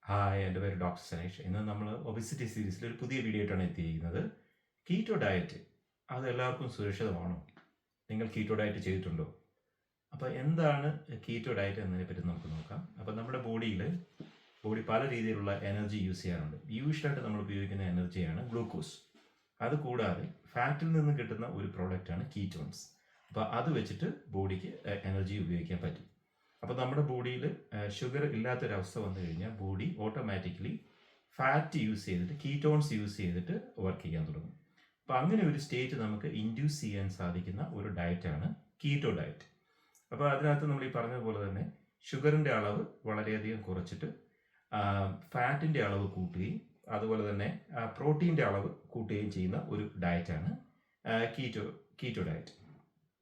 Hi, എൻ്റെ പേര് doctor Saneesh. ഇന്ന് നമ്മൾ ഒബിസിറ്റി സീരീസിൽ ഒരു പുതിയ വീഡിയോ ആയിട്ടാണ് എത്തിയിരിക്കുന്നത്. കീറ്റോ ഡയറ്റ് അത് എല്ലാവർക്കും സുരക്ഷിതമാണോ? നിങ്ങൾ കീറ്റോ ഡയറ്റ് ചെയ്തിട്ടുണ്ടോ? അപ്പോൾ എന്താണ് കീറ്റോ ഡയറ്റ് എന്നതിനെപ്പറ്റി നമുക്ക് നോക്കാം. അപ്പോൾ നമ്മുടെ ബോഡി പല രീതിയിലുള്ള എനർജി യൂസ് ചെയ്യാറുണ്ട്. യൂഷ്വലായിട്ട് നമ്മൾ ഉപയോഗിക്കുന്ന എനർജിയാണ് ഗ്ലൂക്കോസ്. അത് കൂടാതെ ഫാറ്റിൽ നിന്ന് കിട്ടുന്ന ഒരു പ്രോഡക്റ്റാണ് കീറ്റോൺസ്. അപ്പോൾ അത് വെച്ചിട്ട് ബോഡിക്ക് എനർജി ഉപയോഗിക്കാൻ പറ്റും. അപ്പോൾ നമ്മുടെ ബോഡിയിൽ ഷുഗർ ഇല്ലാത്തൊരവസ്ഥ വന്നു കഴിഞ്ഞാൽ ബോഡി ഓട്ടോമാറ്റിക്കലി ഫാറ്റ് യൂസ് ചെയ്തിട്ട് കീറ്റോൺസ് യൂസ് ചെയ്തിട്ട് വർക്ക് ചെയ്യാൻ തുടങ്ങും. അപ്പോൾ അങ്ങനെ ഒരു സ്റ്റേറ്റ് നമുക്ക് ഇൻഡ്യൂസ് ചെയ്യാൻ സാധിക്കുന്ന ഒരു ഡയറ്റാണ് കീറ്റോ ഡയറ്റ്. അപ്പോൾ അതിനകത്ത് നമ്മൾ ഈ പറഞ്ഞതുപോലെ തന്നെ ഷുഗറിൻ്റെ അളവ് വളരെയധികം കുറച്ചിട്ട് ഫാറ്റിൻ്റെ അളവ് കൂട്ടുകയും അതുപോലെ തന്നെ പ്രോട്ടീൻ്റെ അളവ് കൂട്ടുകയും ചെയ്യുന്ന ഒരു ഡയറ്റാണ് കീറ്റോ ഡയറ്റ്.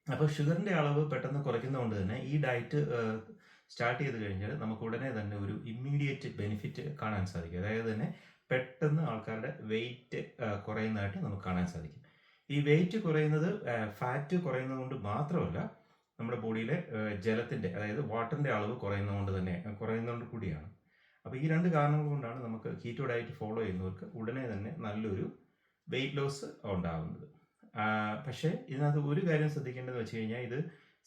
അപ്പോൾ ഷുഗറിൻ്റെ അളവ് പെട്ടെന്ന് കുറയ്ക്കുന്നതുകൊണ്ട് തന്നെ ഈ ഡയറ്റ് സ്റ്റാർട്ട് ചെയ്ത് കഴിഞ്ഞാൽ നമുക്ക് ഉടനെ തന്നെ ഒരു ഇമ്മീഡിയറ്റ് ബെനിഫിറ്റ് കാണാൻ സാധിക്കും. അതായത് തന്നെ പെട്ടെന്ന് ആൾക്കാരുടെ വെയിറ്റ് കുറയുന്നതായിട്ട് നമുക്ക് കാണാൻ സാധിക്കും. ഈ വെയിറ്റ് കുറയുന്നത് ഫാറ്റ് കുറയുന്നത് കൊണ്ട് മാത്രമല്ല, നമ്മുടെ ബോഡിയിലെ ജലത്തിൻ്റെ അതായത് വാട്ടറിൻ്റെ അളവ് കുറയുന്നതുകൊണ്ട് കൂടിയാണ്. അപ്പോൾ ഈ രണ്ട് കാരണങ്ങൾ കൊണ്ടാണ് നമുക്ക് കീറ്റോ ഡയറ്റ് ഫോളോ ചെയ്യുന്നവർക്ക് ഉടനെ തന്നെ നല്ലൊരു വെയിറ്റ് ലോസ് ഉണ്ടാകുന്നത്. പക്ഷേ ഇതിനകത്ത് ഒരു കാര്യം ശ്രദ്ധിക്കേണ്ടതെന്ന് വെച്ച് കഴിഞ്ഞാൽ ഇത്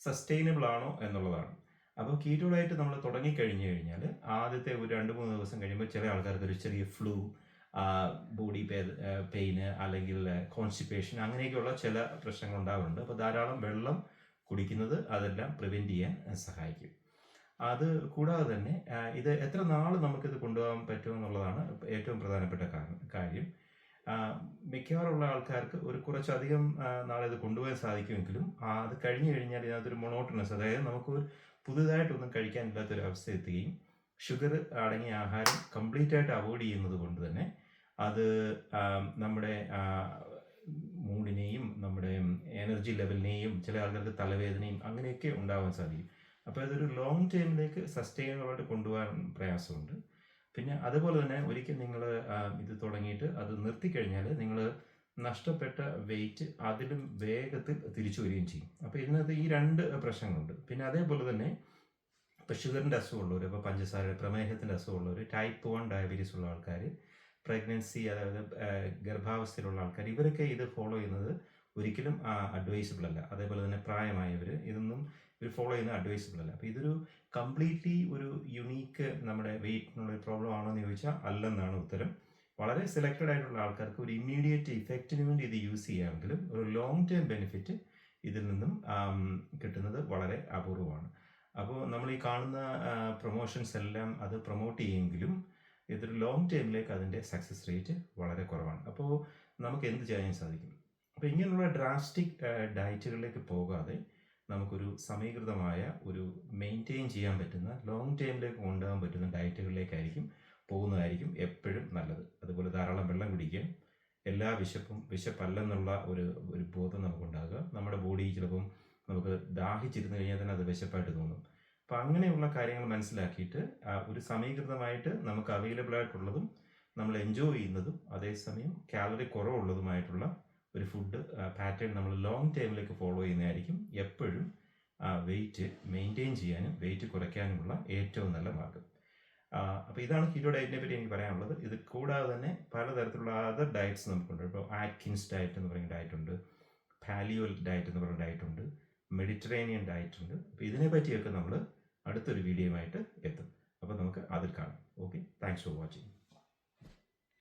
സസ്റ്റൈനബിൾ ആണോ എന്നുള്ളതാണ്. അപ്പോൾ കീറ്റോ ഡയറ്റ് നമ്മൾ തുടങ്ങിക്കഴിഞ്ഞ് കഴിഞ്ഞാൽ ആദ്യത്തെ ഒരു 2-3 ദിവസം കഴിയുമ്പോൾ ചില ആൾക്കാർക്ക് ഒരു ചെറിയ ഫ്ലൂ, ബോഡി പെയിന് അല്ലെങ്കിൽ കോൺസ്റ്റിപ്പേഷൻ അങ്ങനെയൊക്കെയുള്ള ചില പ്രശ്നങ്ങൾ ഉണ്ടാകുന്നുണ്ട്. അപ്പോൾ ധാരാളം വെള്ളം കുടിക്കുന്നത് അതെല്ലാം പ്രിവെൻറ്റ് ചെയ്യാൻ സഹായിക്കും. അത് കൂടാതെ തന്നെ ഇത് എത്ര നാൾ നമുക്കിത് കൊണ്ടുപോകാൻ പറ്റുമെന്നുള്ളതാണ് ഏറ്റവും പ്രധാനപ്പെട്ട കാര്യം. മിക്കവാറുള്ള ആൾക്കാർക്ക് കുറച്ചധികം നാളിത് കൊണ്ടുപോകാൻ സാധിക്കുമെങ്കിലും അത് കഴിഞ്ഞു കഴിഞ്ഞാൽ ഇതിനകത്തൊരു മൊണോട്ടണസ്, അതായത് നമുക്ക് പുതുതായിട്ടൊന്നും കഴിക്കാനില്ലാത്തൊരു അവസ്ഥ എത്തുകയും ഷുഗർ അടങ്ങിയ ആഹാരം കംപ്ലീറ്റ് ആയിട്ട് അവോയ്ഡ് ചെയ്യുന്നത് കൊണ്ട് തന്നെ അത് നമ്മുടെ മൂഡിനെയും നമ്മുടെ എനർജി ലെവലിനെയും ചില ആൾക്കാർക്ക് തലവേദനയും അങ്ങനെയൊക്കെ ഉണ്ടാവാൻ സാധിക്കും. അപ്പോൾ ഇതൊരു ലോങ് ടൈമിലേക്ക് സസ്റ്റൈനബിളായിട്ട് കൊണ്ടുപോകാൻ പ്രയാസമുണ്ട്. പിന്നെ അതുപോലെ തന്നെ ഒരിക്കൽ നിങ്ങൾ ഇത് തുടങ്ങിയിട്ട് അത് നിർത്തിക്കഴിഞ്ഞാൽ നിങ്ങൾ നഷ്ടപ്പെട്ട വെയിറ്റ് അതിലും വേഗത്തിൽ തിരിച്ചു വരികയും ചെയ്യും. അപ്പോൾ ഇതിനകത്ത് ഈ രണ്ട് പ്രശ്നങ്ങളുണ്ട്. പിന്നെ അതേപോലെ തന്നെ ഇപ്പോൾ ഷുഗറിൻ്റെ അസുഖമുള്ളവർ, ഇപ്പോൾ പ്രമേഹത്തിൻ്റെ അസുഖമുള്ളവർ, ടൈപ്പ് 1 ഡയബറ്റീസ് ഉള്ള ആൾക്കാർ, പ്രഗ്നൻസി അതായത് ഗർഭാവസ്ഥയിലുള്ള ആൾക്കാർ, ഇവരൊക്കെ ഇത് ഫോളോ ചെയ്യുന്നത് ഒരിക്കലും അഡ്വൈസബിൾ അല്ല. അതേപോലെ തന്നെ പ്രായമായവർ ഇവർ ഫോളോ ചെയ്യുന്നത് അഡ്വൈസബിൾ അല്ല. അപ്പോൾ ഇതൊരു കംപ്ലീറ്റ്ലി ഒരു യുണീക്ക് നമ്മുടെ വെയിറ്റിനുള്ള ഒരു പ്രോബ്ലം ആണോ എന്ന് ചോദിച്ചാൽ അല്ലെന്നാണ് ഉത്തരം. വളരെ സെലക്റ്റഡ് ആയിട്ടുള്ള ആൾക്കാർക്ക് ഒരു ഇമ്മീഡിയറ്റ് ഇഫക്റ്റിന് വേണ്ടി ഇത് യൂസ് ചെയ്യാമെങ്കിലും ഒരു ലോങ് ടേം ബെനിഫിറ്റ് ഇതിൽ നിന്നും കിട്ടുന്നത് വളരെ അപൂർവമാണ്. അപ്പോൾ നമ്മൾ ഈ കാണുന്ന പ്രൊമോഷൻസ് എല്ലാം അത് പ്രൊമോട്ട് ചെയ്യുമെങ്കിലും ഇതൊരു ലോങ് ടേമിലേക്ക് അതിൻ്റെ സക്സസ് റേറ്റ് വളരെ കുറവാണ്. അപ്പോൾ നമുക്ക് എന്ത് ചെയ്യാൻ സാധിക്കും? അപ്പോൾ ഇങ്ങനെയുള്ള ഡ്രാസ്റ്റിക് ഡയറ്റുകളിലേക്ക് പോകാതെ നമുക്കൊരു സമീകൃതമായ ഒരു മെയിൻറ്റെയിൻ ചെയ്യാൻ പറ്റുന്ന ലോങ് ടൈമിലേക്ക് കൊണ്ടുപോകാൻ പറ്റുന്ന ഡയറ്റുകളിലേക്കായിരിക്കും പോകുന്നതായിരിക്കും എപ്പോഴും നല്ലത്. അതുപോലെ ധാരാളം വെള്ളം കുടിക്കുക, എല്ലാ വിശപ്പല്ലെന്നുള്ള ഒരു ബോധം നമുക്കുണ്ടാകുക. നമ്മുടെ ബോഡി ചിലപ്പം നമുക്ക് ദാഹിച്ചിരുന്ന് കഴിഞ്ഞാൽ തന്നെ അത് വിശപ്പായിട്ട് തോന്നും. അപ്പം അങ്ങനെയുള്ള കാര്യങ്ങൾ മനസ്സിലാക്കിയിട്ട് ഒരു സമീകൃതമായിട്ട് നമുക്ക് അവൈലബിൾ ആയിട്ടുള്ളതും നമ്മൾ എൻജോയ് ചെയ്യുന്നതും അതേസമയം കാലറി കുറവുള്ളതുമായിട്ടുള്ള ഒരു ഫുഡ് പാറ്റേൺ നമ്മൾ ലോങ് ടൈമിലേക്ക് ഫോളോ ചെയ്യുന്നതായിരിക്കും എപ്പോഴും വെയിറ്റ് മെയിൻറ്റെയിൻ ചെയ്യാനും വെയിറ്റ് കുറയ്ക്കാനുമുള്ള ഏറ്റവും നല്ല മാർഗം. അപ്പോൾ ഇതാണ് കീറ്റോ ഡയറ്റിനെ പറ്റി എനിക്ക് പറയാനുള്ളത്. ഇത് കൂടാതെ തന്നെ പലതരത്തിലുള്ള അതർ ഡയറ്റ്സ് നമുക്കുണ്ട്. ഇപ്പോൾ ആറ്റ്കിൻസ് ഡയറ്റ് എന്ന് പറയുന്ന ഡയറ്റുണ്ട്, പാലിയോ ഡയറ്റ് എന്ന് പറയുന്ന ഡയറ്റുണ്ട്, മെഡിറ്ററേനിയൻ ഡയറ്റ് ഉണ്ട്. അപ്പോൾ ഇതിനെ പറ്റിയൊക്കെ നമ്മൾ അടുത്തൊരു വീഡിയോയുമായിട്ട് എത്തും. അപ്പോൾ നമുക്ക് അതിൽ കാണാം. Okay, thanks for watching.